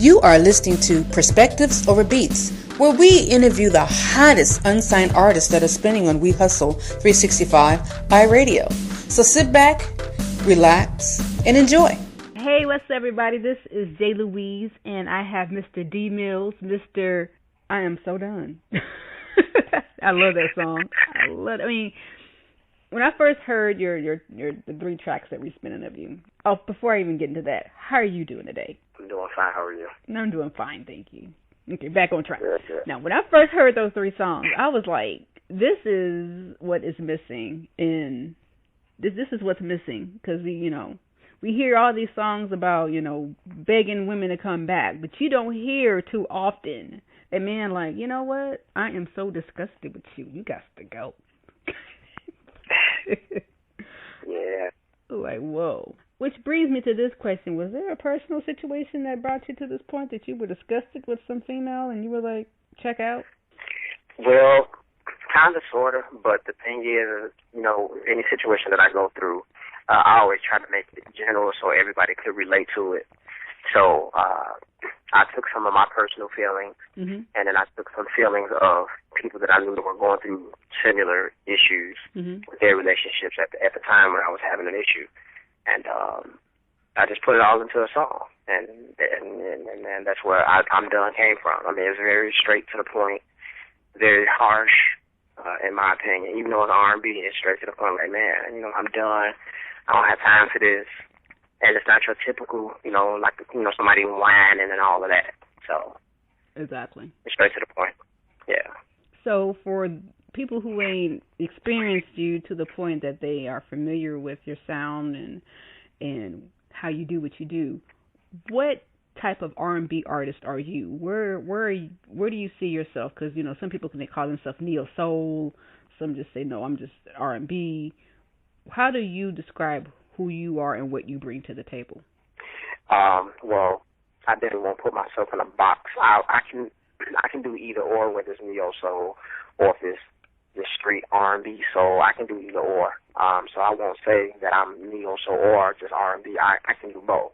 You are listening to Perspectives Over Beats, where we interview the hottest unsigned artists that are spinning on We Hustle 365 iRadio. So sit back, relax, and enjoy. Hey, what's up, everybody? This is JLouise, and I have Mr. D Millz, Mr. I Am So Done. I love that song. I mean, when I first heard the 3 tracks that we're spinning of you, before I even get into that, how are you doing today? I'm doing fine. How are you? No, I'm doing fine, thank you. Okay, back on track. Good. Now, when I first heard those 3 songs, I was like, this is what is missing. And this is what's missing, because we hear all these songs about, begging women to come back, but you don't hear too often a man like, you know what? I am so disgusted with you. You got to go. Yeah. Like, whoa. Which brings me to this question. Was there a personal situation that brought you to this point that you were disgusted with some female and you were like, check out? Well, kind of, sort of, but the thing is, any situation that I go through, I always try to make it general so everybody could relate to it. So I took some of my personal feelings, and then I took some feelings of people that I knew that were going through similar issues with their relationships at the time when I was having an issue. And I just put it all into a song, and that's where I'm Done came from. I mean, it's very straight to the point, very harsh, in my opinion. Even though it's R&B, it's straight to the point. Like, man, I'm done. I don't have time for this. And it's not your typical, somebody whining and all of that. So exactly, it's straight to the point. Yeah. So for people who ain't experienced you to the point that they are familiar with your sound and how you do what you do, what type of R&B artist are you? Where do you see yourself? Because some people they call themselves neo soul. Some just say no, I'm just R&B. How do you describe who you are and what you bring to the table? Well, I didn't want to put myself in a box. I can do either or, whether it's neo soul or if it's the street R&B soul. I can do either or. So I won't say that I'm neo soul or just R&B. I can do both.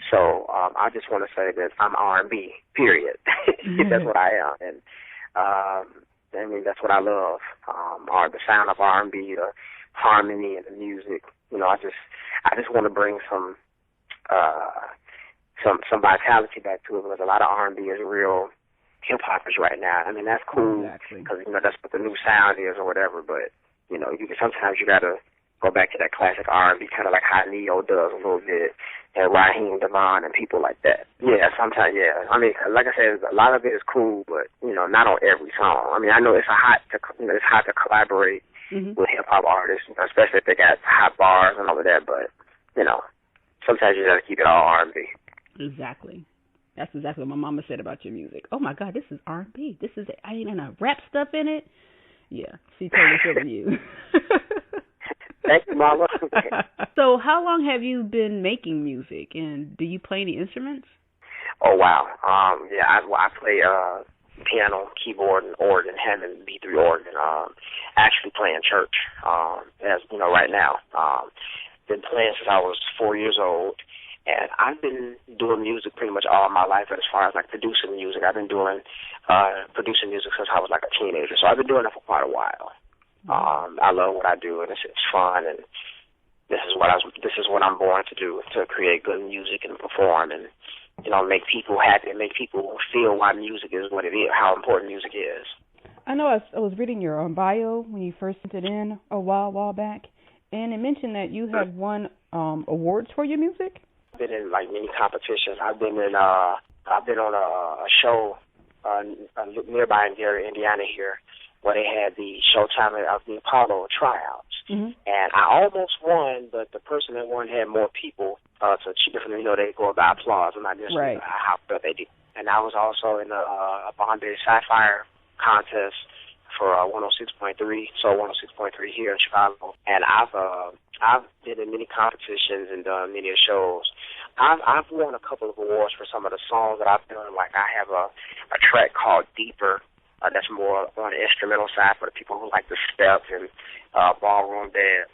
So I just want to say that I'm R&B, period. That's what I am. And I mean, that's what I love. The sound of R&B, the harmony and the music. I just want to bring some vitality back to it, because a lot of R&B is real hip hoppers right now. I mean, that's cool because that's what the new sound is or whatever. But sometimes you gotta go back to that classic R&B, kind of like how Neo does a little bit, and Raheem Devon and people like that. Yeah, sometimes. Yeah, I mean, like I said, a lot of it is cool, but not on every song. I mean, I know it's hot to collaborate with hip hop artists, especially if they got hot bars and all of that. But sometimes you gotta keep it all R&B. Exactly. That's exactly what my mama said about your music. Oh my God, this is R&B. This is ain't a rap stuff in it. Yeah, she totally feeling you. Thank you, Mama. So, how long have you been making music, and do you play any instruments? Oh wow, yeah, I play piano, keyboard, and organ, Hammond B3 organ. Actually playing church, as right now. Been playing since I was 4 years old. And I've been doing music pretty much all my life as far as like producing music. I've been doing producing music since I was like a teenager. So I've been doing it for quite a while. I love what I do, and it's fun, and this is what I'm born to do, to create good music and perform and make people happy and make people feel why music is what it is, how important music is. I know I was reading your bio when you first sent it in a while back, and it mentioned that you have won awards for your music. Been in like many competitions. I've been on a show nearby in Gary, Indiana here, where they had the Showtime of the Apollo tryouts, and I almost won, but the person that won had more people to cheer for them. They go by applause, and not just how good they did. And I was also in a Bombay Sapphire contest for 106.3, so 106.3 here in Chicago, and I've been in many competitions and done many shows. I've won a couple of awards for some of the songs that I've done. Like I have a track called Deeper, that's more on the instrumental side for the people who like the steps and ballroom dance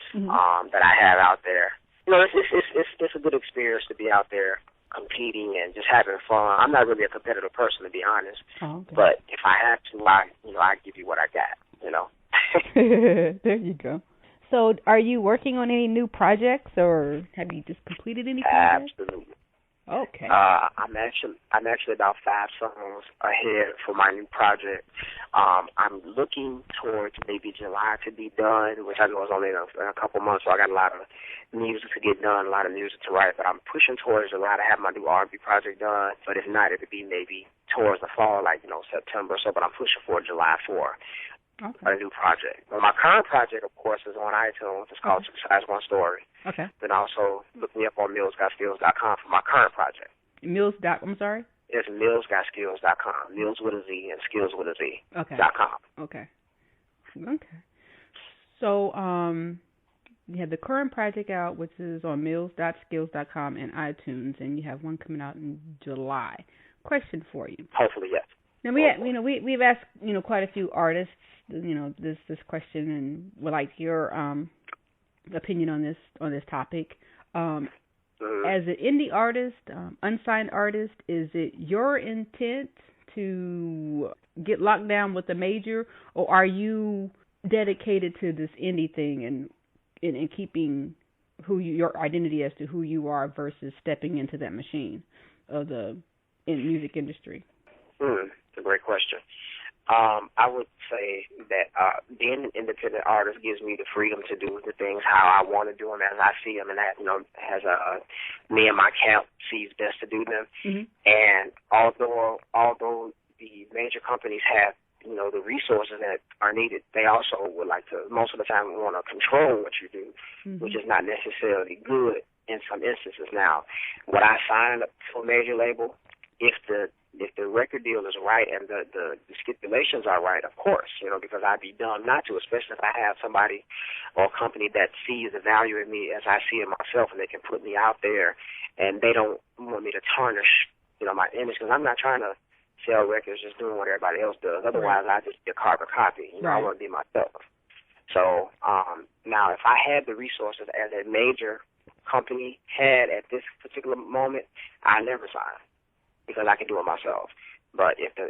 that I have out there. It's a good experience to be out there competing and just having fun. I'm not really a competitive person, to be honest. Oh, okay. But if I have to, I give you what I got, you know. There you go. So are you working on any new projects, or have you just completed any projects? Absolutely. Okay. I'm actually about 5 songs ahead for my new project. I'm looking towards maybe July to be done, which I know is only in a couple months, so I got a lot of music to get done, a lot of music to write, but I'm pushing towards July to have my new R&B project done, but if not, it'll be maybe towards the fall, like, September or so, but I'm pushing for July for a new project. Well, my current project, of course, is on iTunes. It's called Success One Story. Okay. Then also look me up on millzgotskills.com for my current project. I'm sorry? It's millzgotskills.com. Mills with a Z and skills with a Z. Okay. .com. Okay. So, you have the current project out, which is on mills.skills.com and iTunes, and you have one coming out in July. Question for you. Hopefully, yes. Now we've asked quite a few artists this question, and would like your opinion on this topic. As an indie artist, unsigned artist, is it your intent to get locked down with a major, or are you dedicated to this indie thing and keeping your identity as to who you are versus stepping into that machine of the music industry? It's a great question. I would say that being an independent artist gives me the freedom to do the things how I want to do them as I see them, and that as me and my camp sees best to do them. Mm-hmm. And although the major companies have the resources that are needed, they also would like to most of the time want to control what you do, mm-hmm. which is not necessarily good in some instances. Now, when I signed up for a major label, if the record deal is right and the stipulations are right, of course, because I'd be dumb not to, especially if I have somebody or a company that sees the value in me as I see it myself, and they can put me out there, and they don't want me to tarnish, my image, because I'm not trying to sell records just doing what everybody else does. Otherwise, I just be a carbon copy. I want to be myself. So now, if I had the resources as a major company had at this particular moment, I never sign, because I can do it myself. But if the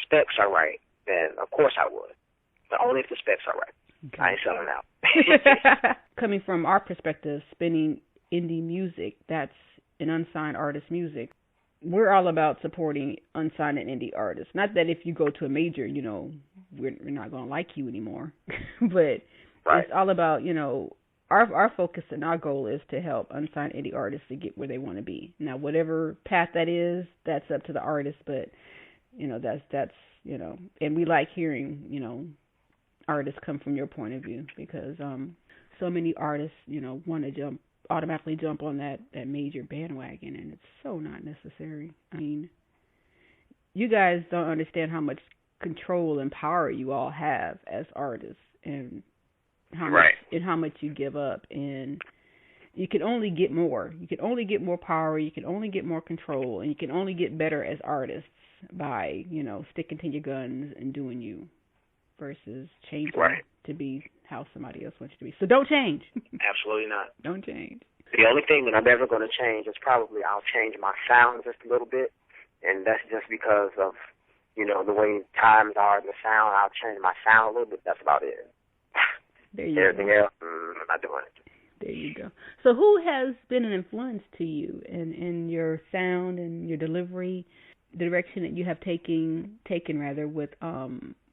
specs are right, then of course I would. But only if the specs are right. Okay. I ain't selling out. Coming from our perspective, spinning indie music, that's an unsigned artist music. We're all about supporting unsigned and indie artists. Not that if you go to a major, we're not going to like you anymore. But It's all about, Our focus and our goal is to help unsigned indie artists to get where they want to be. Now, whatever path that is, that's up to the artist. But that's and we like hearing artists come from your point of view, because so many artists want to automatically jump on that major bandwagon, and it's so not necessary. I mean, you guys don't understand how much control and power you all have as artists, and how much you give up, and you can only get more. You can only get more power, you can only get more control, and you can only get better as artists by, sticking to your guns and doing you, versus changing to be how somebody else wants you to be. So don't change. Absolutely not. Don't change. The only thing that I'm ever going to change is probably I'll change my sound just a little bit, and that's just because of, the way times are and the sound. I'll change my sound a little bit. That's about it. Everything else, I'm not doing it. There you go. So who has been an influence to you in your sound and your delivery, the direction that you have taken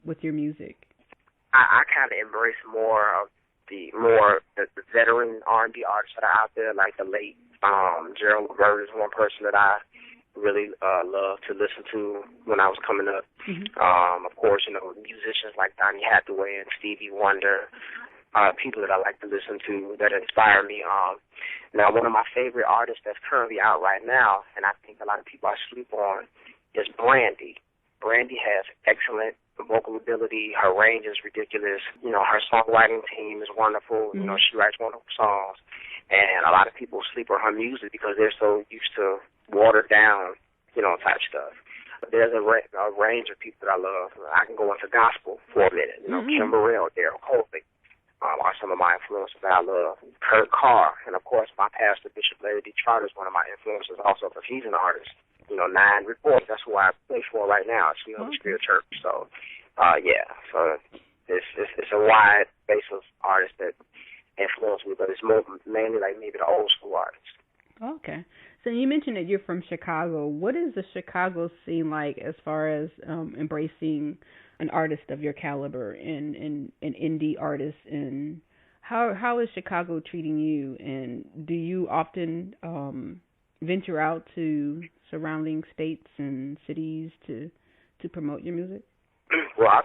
with your music? I kind of embrace more of the veteran R&B artists that are out there, like the late JLouise is one person that I really love to listen to when I was coming up. Mm-hmm. Of course, musicians like Donny Hathaway and Stevie Wonder, people that I like to listen to that inspire me. Now, one of my favorite artists that's currently out right now, and I think a lot of people I sleep on, is Brandy. Brandy has excellent vocal ability. Her range is ridiculous. Her songwriting team is wonderful. Mm-hmm. She writes wonderful songs. And a lot of people sleep on her music because they're so used to watered down, type stuff. But there's a range of people that I love. I can go into gospel for a minute. Mm-hmm. Kim Burrell, Daryl Coley. are some of my influences that I love. Kurt Carr, and of course my pastor, Bishop Larry D. Trotter, is one of my influences also, because he's an artist. 9 Reports, that's who I play for right now. It's the Spirit Church. So, so it's a wide base of artists that influence me, but it's mainly like maybe the old school artists. Okay. So you mentioned that you're from Chicago. What is the Chicago scene like as far as embracing an artist of your caliber and an indie artist, and how is Chicago treating you, and do you often venture out to surrounding states and cities to promote your music? Well, I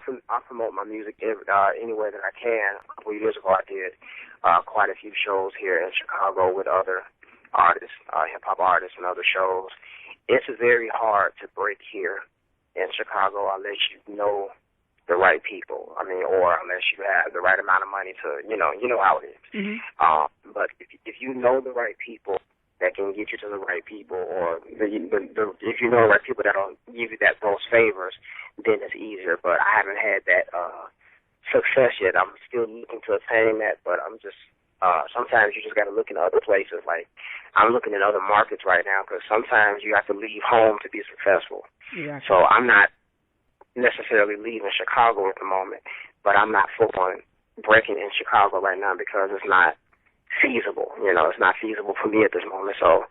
promote my music any way that I can. A couple of years ago I did quite a few shows here in Chicago with other artists, hip-hop artists and other shows. It's very hard to break here in Chicago unless you know the right people. Or unless you have the right amount of money to, you know how it is. Mm-hmm. But if you know the right people that can get you to the right people, or if you know the right people that'll give you those favors, then it's easier. But I haven't had that success yet. I'm still looking to attain that, but I'm just sometimes you just got to look in other places. Like I'm looking in other markets right now, because sometimes you have to leave home to be successful. Exactly. So I'm not necessarily leaving Chicago at the moment, but I'm not full on breaking in Chicago right now because it's not feasible. It's not feasible for me at this moment. So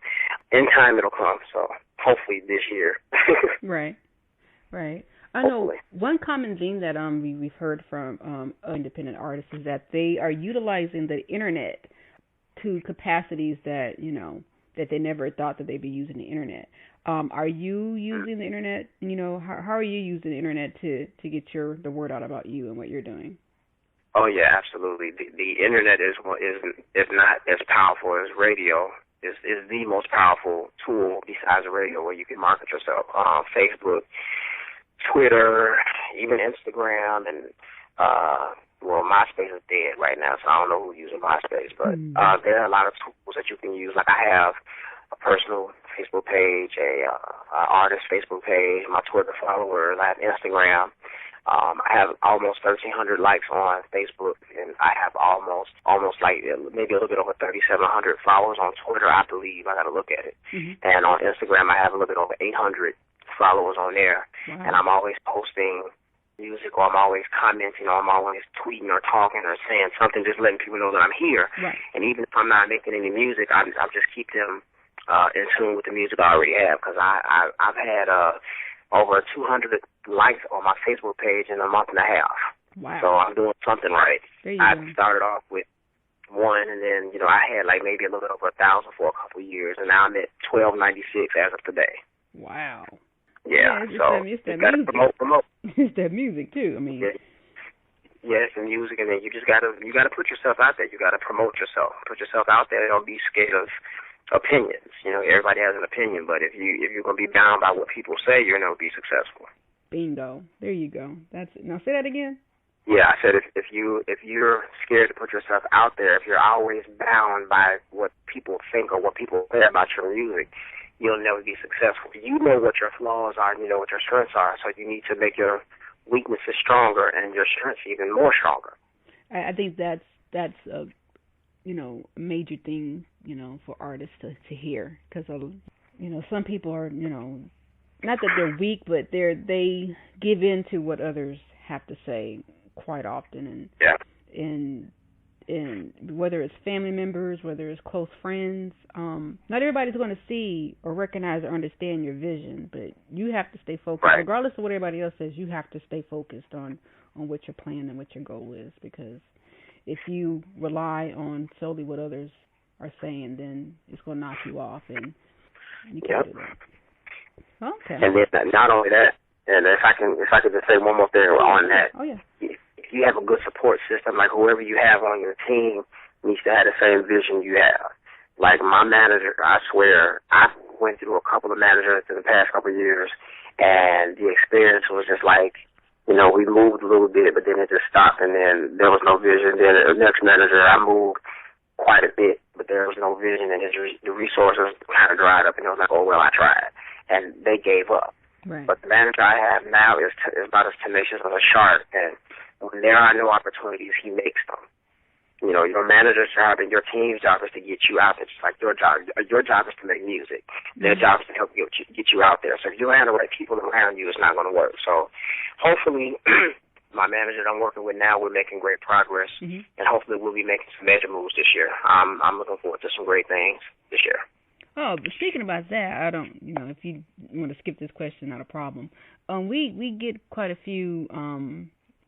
in time it'll come. So hopefully this year. Right. I know one common theme that we've heard from independent artists is that they are utilizing the internet to capacities that that they never thought that they'd be using the internet. Are you using the internet? How are you using the internet to get the word out about you and what you're doing? Oh yeah, absolutely. The internet is not as powerful as radio. Is the most powerful tool besides radio where you can market yourself. Facebook, Twitter, even Instagram, and MySpace is dead right now, so I don't know who's using MySpace, but there are a lot of tools that you can use. Like I have a personal Facebook page, a artist Facebook page, my Twitter followers, I have Instagram. I have almost 1,300 likes on Facebook, and I have almost like maybe a little bit over 3,700 followers on Twitter, I believe. I got to look at it. Mm-hmm. And on Instagram, I have a little bit over 800 followers on there. Wow. And I'm always posting music, or I'm always commenting, or I'm always tweeting or talking or saying something, just letting people know that I'm here. Right. And even if I'm not making any music, I'll just keep them in tune with the music I already have, because I've had over 200 likes on my Facebook page in a month and a half. Wow. So I'm doing something right. I started off with one, and then, I had like maybe a little bit over 1,000 for a couple of years, and now I'm at 1,296 as of today. Wow. Yeah, so it's that you got to promote. It's that music, too. Yeah, it's the music, and then you got to put yourself out there. You got to promote yourself. Put yourself out there. Don't be scared of opinions. Everybody has an opinion, but if you're going to be bound by what people say, you're going to be successful. Bingo. There you go. That's it. Now say that again. Yeah, I said if you're scared to put yourself out there, if you're always bound by what people think or what people say about your music, you'll never be successful. You know what your flaws are, and you know what your strengths are, so you need to make your weaknesses stronger and your strengths even more stronger. I think that's a major thing, for artists to hear, because some people are, not that they're weak, but they give in to what others have to say quite often, and whether it's family members, whether it's close friends, not everybody's going to see or recognize or understand your vision, but you have to stay focused. Right. Regardless of what everybody else says, you have to stay focused on what your plan and what your goal is, because if you rely on solely what others are saying, then it's going to knock you off, and you can't do that. Okay. And then not only that, and if I could just say one more thing on that. Oh yeah. If you have a good support system, like whoever you have on your team needs to have the same vision you have. Like my manager, I swear, I went through a couple of managers in the past couple of years, and the experience was just like, we moved a little bit, but then it just stopped, and then there was no vision. Then the next manager, I moved quite a bit, but there was no vision, and the resources kind of dried up, and it was like, oh, well, I tried. And they gave up. Right. But the manager I have now is about as tenacious as a shark, and when there are no opportunities, he makes them. You know, your manager's job and your team's job is to get you out there. It's like your job is to make music. Their job is to help get you out there. So if you don't have the right people around you, it's not going to work. So hopefully my manager that I'm working with now, we're making great progress, and hopefully we'll be making some major moves this year. I'm looking forward to some great things this year. Oh, but speaking about that, I don't, you know, if you want to skip this question, not a problem. We get quite a few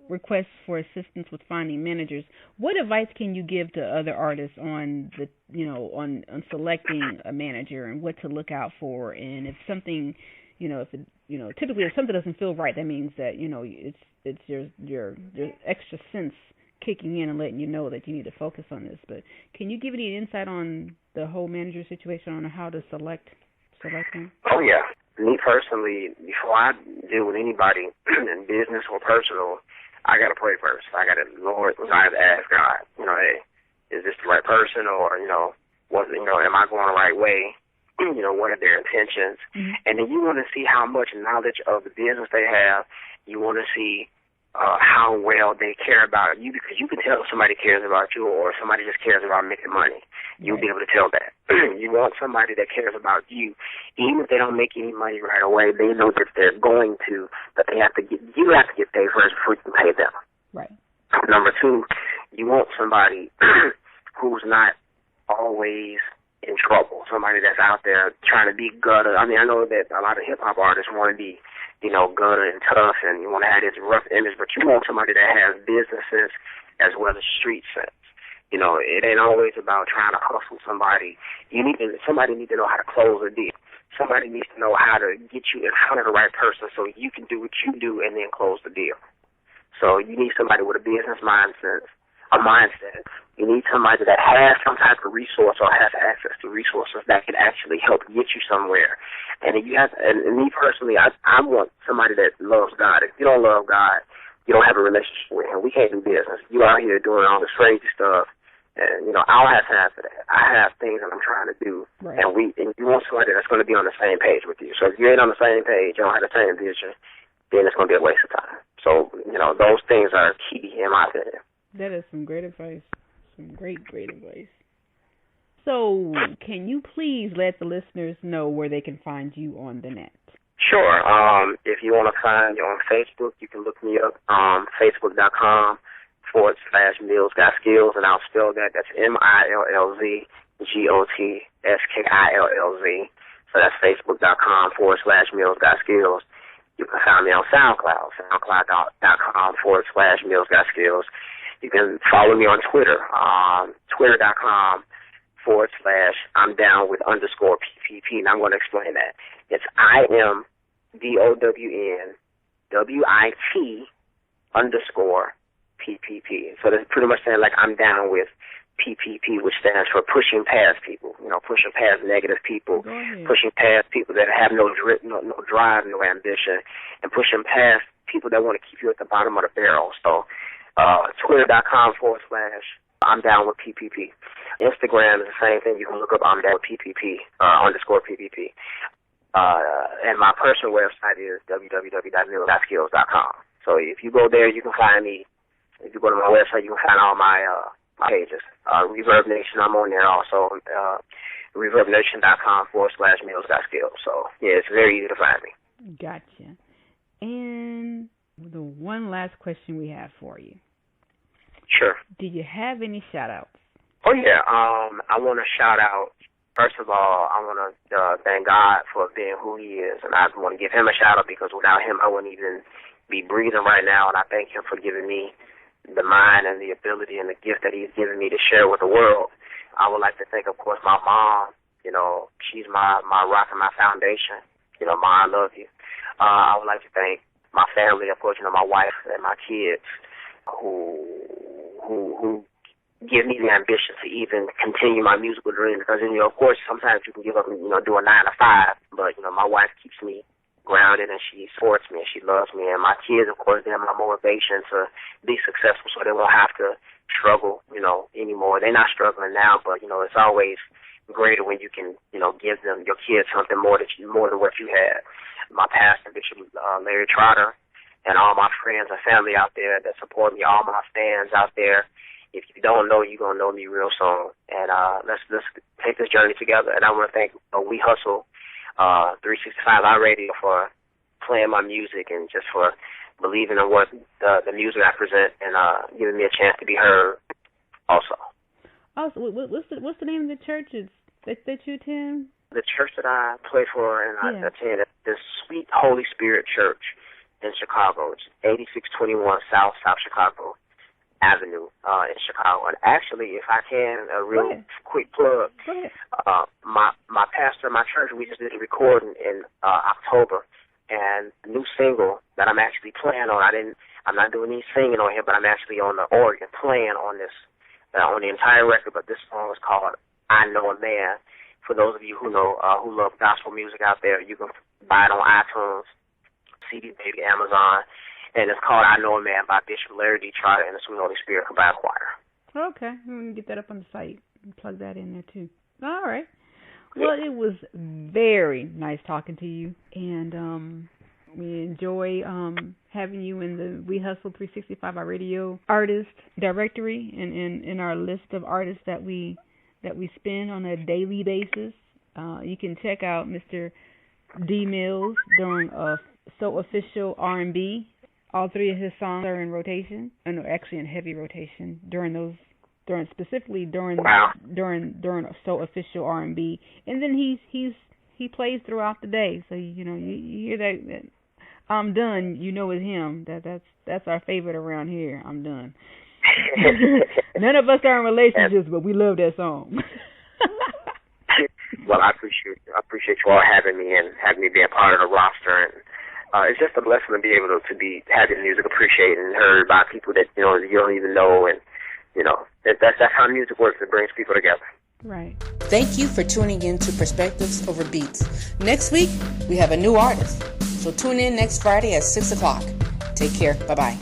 requests for assistance with finding managers. What advice can you give to other artists on the, you know, on selecting a manager and what to look out for? And if something, you know, if it, you know, typically if something doesn't feel right, that means that, you know, it's your extra sense kicking in and letting you know that you need to focus on this. But can you give any insight on the whole manager situation, on how to select them? Oh yeah, me personally, before I deal with anybody in business or personal, I gotta pray first. I gotta, Lord, I have to ask God, you know, hey, is this the right person, or you know, am I going the right way? You know, what are their intentions? And then you want to see how much knowledge of the business they have. You want to see how well they care about you, because you can tell if somebody cares about you or if somebody just cares about making money. You'll be able to tell that. You want somebody that cares about you, even if they don't make any money right away. They know that they're going to, but you have to get paid first before you can pay them. Right. Number two, you want somebody who's not always in trouble. Somebody that's out there trying to be gutter. I mean, I know that a lot of hip hop artists want to be, you know, gutter and tough, and you want to have this rough image, but you want somebody that has business sense as well as street sense. You know, it ain't always about trying to hustle somebody. Somebody needs to know how to close a deal. Somebody needs to know how to get you in front of the right person so you can do what you do and then close the deal. So you need somebody with a business mindset. You need somebody that has some type of resource or has access to resources that can actually help get you somewhere. And if you have, and me personally, I want somebody that loves God. If you don't love God, you don't have a relationship with Him. We can't do business. You out here doing all this crazy stuff, and you know I don't have time for that. I have things that I'm trying to do, right. and you want somebody that's going to be on the same page with you. So if you ain't on the same page, you don't have the same vision, then it's going to be a waste of time. So you know those things are key in my opinion. That is some great advice. Some great advice. So, can you please let the listeners know where they can find you on the net? Sure. If you want to find me on Facebook, you can look me up, facebook.com/Millz Got Skills, and I'll spell that. That's MILLZGOTSKILLZ. So that's facebook.com/Millz Got Skills. You can find me on SoundCloud, soundcloud.com/Millz Got Skills. You can follow me on Twitter, twitter.com/I'm down with _PPP, and I'm going to explain that. It's IMDOWNWIT_PPP. So that's pretty much saying like I'm down with PPP, which stands for pushing past people, you know, pushing past negative people, pushing past people that have no drive, no ambition, and pushing past people that want to keep you at the bottom of the barrel. So twitter.com/I'm down with PPP. Instagram is the same thing. You can look up I'm down with PPP, _PPP. And my personal website is www.millz.skills.com. So if you go there, you can find me. If you go to my website, you can find all my pages. Reverb Nation, I'm on there also. ReverbNation.com/Millz.skills. So yeah, it's very easy to find me. Gotcha. And the one last question we have for you. Sure. Do you have any shout-outs? Oh, yeah. I want to shout out, first of all, I want to thank God for being who He is, and I want to give Him a shout-out because without Him, I wouldn't even be breathing right now, and I thank Him for giving me the mind and the ability and the gift that He's given me to share with the world. I would like to thank, of course, my mom. You know, she's my rock and my foundation. You know, Ma, I love you. I would like to thank my family, of course, you know, my wife and my kids who give me the ambition to even continue my musical dream. Because, you know, of course, sometimes you can give up and, you know, do a 9 to 5. But, you know, my wife keeps me grounded and she supports me and she loves me. And my kids, of course, they're my motivation to be successful so they won't have to struggle, you know, anymore. They're not struggling now, but, you know, it's always greater when you can, you know, give them, your kids, something more than what you had. My pastor, Bishop Larry Trotter, and all my friends and family out there that support me, all my fans out there if you don't know, you're going to know me real soon. And let's take this journey together. And I want to thank We Hustle 365 iRadio for playing my music and just for believing in what the music I present and giving me a chance to be heard also. Also, what's the name of the church that you attend? The church that I play for and I attend is Sweet Holy Spirit Church in Chicago. It's 8621 South Chicago Avenue in Chicago. And actually, if I can, a real quick plug, my pastor, my church, we just did a recording in October, and the new single that I'm actually playing on, I'm not doing any singing on here, but I'm actually on the organ playing on this, on the entire record, but this song is called I Know a Man. For those of you who know, who love gospel music out there, you can buy it on iTunes, CD Baby, Amazon, and it's called I Know a Man by Bishop Larry D. Trotter and the Sweet Holy Spirit Combined Choir. Okay, I'm going to get that up on the site and plug that in there too. All right. Well, it was very nice talking to you, and we enjoy having you in the We Hustle 365 iRadio artist directory and in our list of artists that we spin on a daily basis. You can check out Mr. D Millz doing SOULFUL R&B. All three of his songs are in rotation, and actually in heavy rotation during specifically during SOULFUL R&B, and then he plays throughout the day. So you hear that I'm Done, it's him. That's our favorite around here. I'm Done. None of us are in relationships, but we love that song. Well, I appreciate you all having me and having me be a part of the roster, and it's just a blessing to be able to have your music appreciated and heard by people that you don't even know, and that's how music works. It brings people together. Right. Thank you for tuning in to Perspectives Over Beats. Next week we have a new artist, so tune in next Friday at 6 o'clock. Take care. Bye bye.